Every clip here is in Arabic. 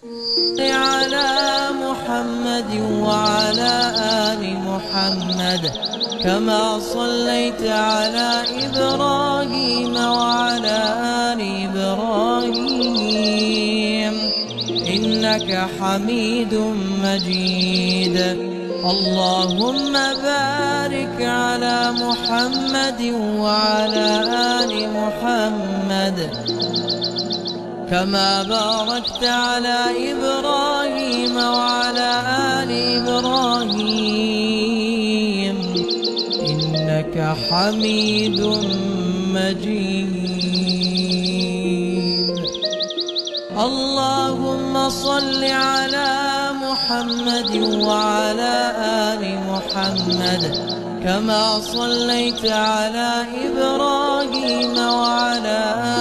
على محمد وعلى آل محمد كما صليت على إبراهيم وعلى آل إبراهيم إنك حميد مجيد. اللهم بارك على محمد وعلى آل محمد كما باركت على إبراهيم وعلى آل إبراهيم إنك حميد مجيد. اللهم صل على محمد وعلى آل محمد كما صليت على إبراهيم وعلى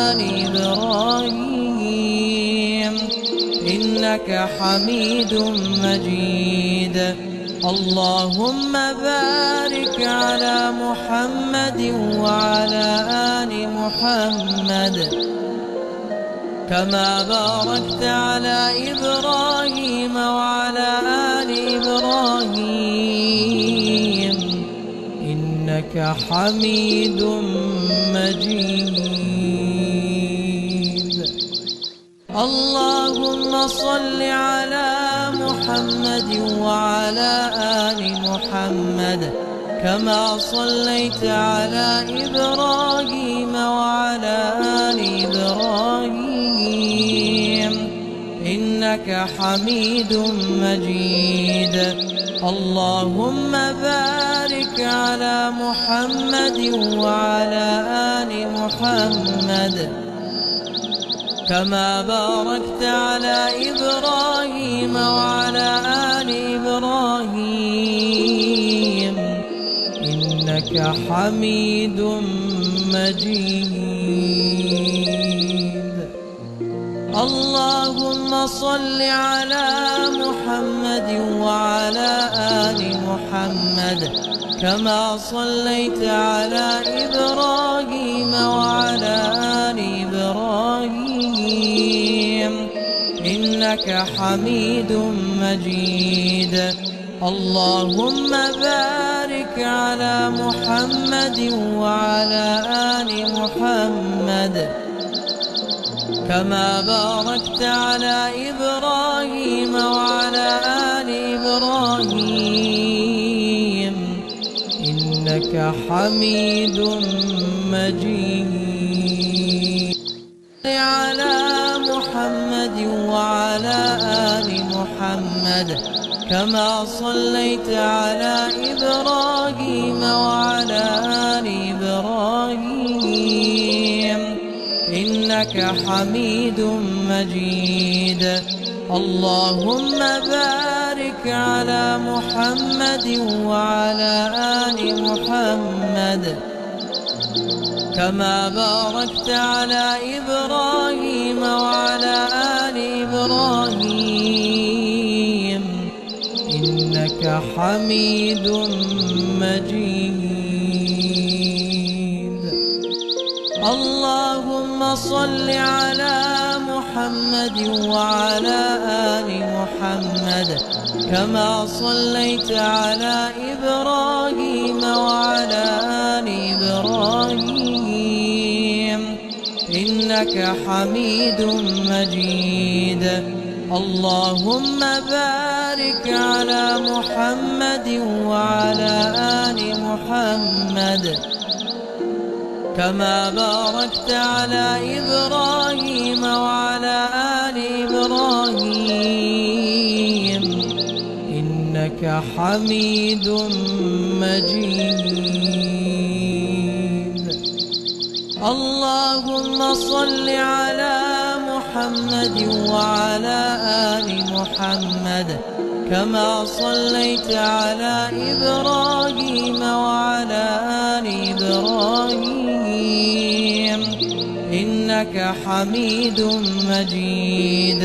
آل إبراهيم إنك حميد مجيد. اللهم بارك على محمد وعلى آل محمد كما باركت على إبراهيم وعلى آل إبراهيم إنك حميد مجيد. اللهم صل على محمد وعلى آل محمد كما صليت على إبراهيم وعلى آل إبراهيم إنك حميد مجيد. اللهم بارك على محمد وعلى آل محمد كما باركت على إبراهيم وعلى آل إبراهيم إنك حميد مجيد. اللهم صل على محمد وعلى آل محمد كما صليت على إبراهيم وعلى آل إبراهيم إنك حميد مجيد. اللهم بارك على محمد وعلى آل محمد كما باركت على إبراهيم وعلى آل إبراهيم إنك حميد مجيد. على محمد وعلى آل محمد كما صليت على إبراهيم وعلى آل إبراهيم إنك حميد مجيد. اللهم بارك على محمد وعلى آل محمد كما باركت على إبراهيم وعلى آل إبراهيم إنك حميد مجيد. اللهم صل على محمد وعلى آل محمد كما صليت على إبراهيم وعلى آل إبراهيم إنك حميد مجيد. اللهم بارك على محمد وعلى آل محمد كما باركت على إبراهيم وعلى آل إبراهيم إنك حميد مجيد. اللهم صل على محمد وعلى آل محمد كما صليت على إبراهيم وعلى آل إبراهيم إنك حميد مجيد.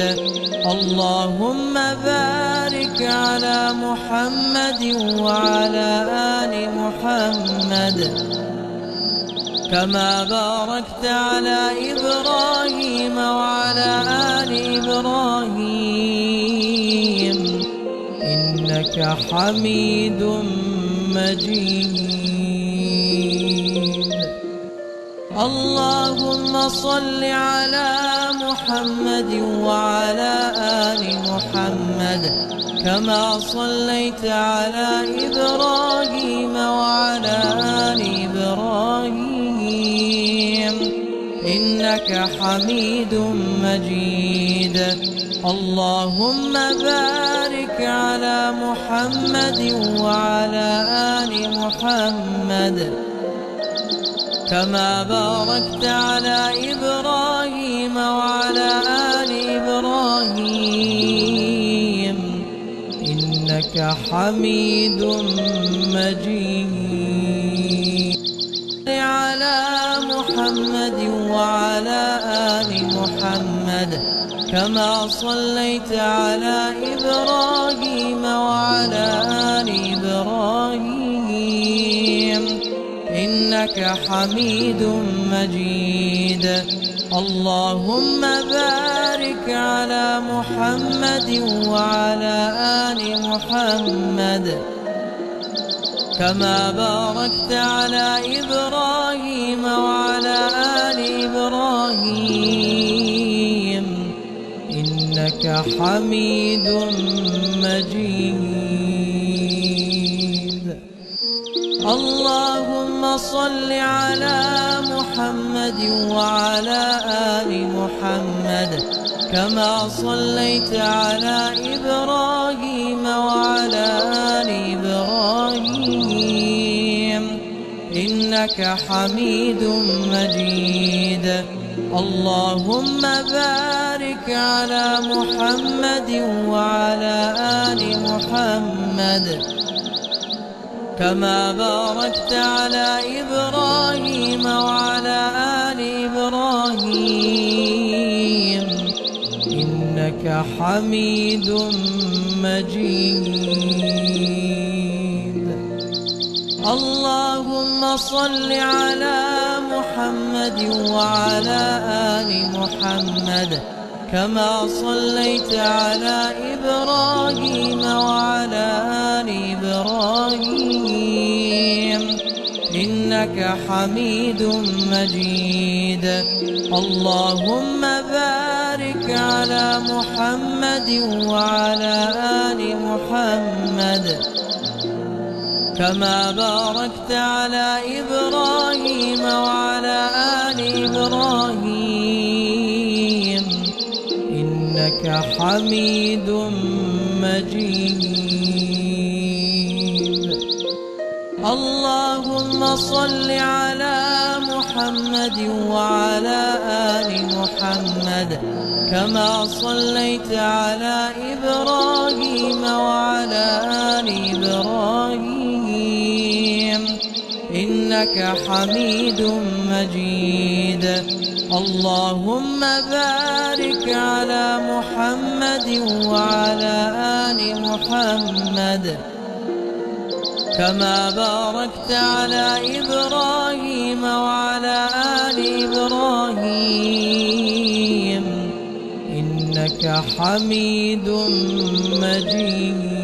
اللهم بارك على محمد وعلى آل محمد كما باركت على إبراهيم وعلى آل إبراهيم إنك حميد مجيد. اللهم صل على محمد وعلى آل محمد كما صليت على إبراهيم وعلى آل إبراهيم إنك حميد مجيد. اللهم بارك على محمد وعلى آل محمد كما باركت على إبراهيم وعلى آل إبراهيم إنك حميد مجيد. على محمد وعلى آل محمد كما صليت على إبراهيم وعلى آل إبراهيم إنك حميد مجيد. اللهم بارك على محمد وعلى آل محمد كما باركت على إبراهيم وعلى آل إبراهيم إنك حميد مجيد. اللهم صل على محمد وعلى آل محمد كما صليت على إبراهيم وعلى آل إبراهيم إنك حميد مجيد. اللهم بارك على محمد وعلى آل محمد كما باركت على إبراهيم وعلى آل إبراهيم إنك حميد مجيد. اللهم صل على محمد وعلى آل محمد كما صليت على إبراهيم وعلى آل إبراهيم إنك حميد مجيد. اللهم بارك على محمد وعلى آل محمد كما باركت على إبراهيم وعلى آل إبراهيم إنك حميد مجيد. اللهم صل على محمد وعلى آل محمد كما صليت على إبراهيم وعلى آل إبراهيم إنك حميد مجيد. اللهم بارك على محمد وعلى آل محمد كما باركت على إبراهيم وعلى آل إبراهيم إنك حميد مجيد.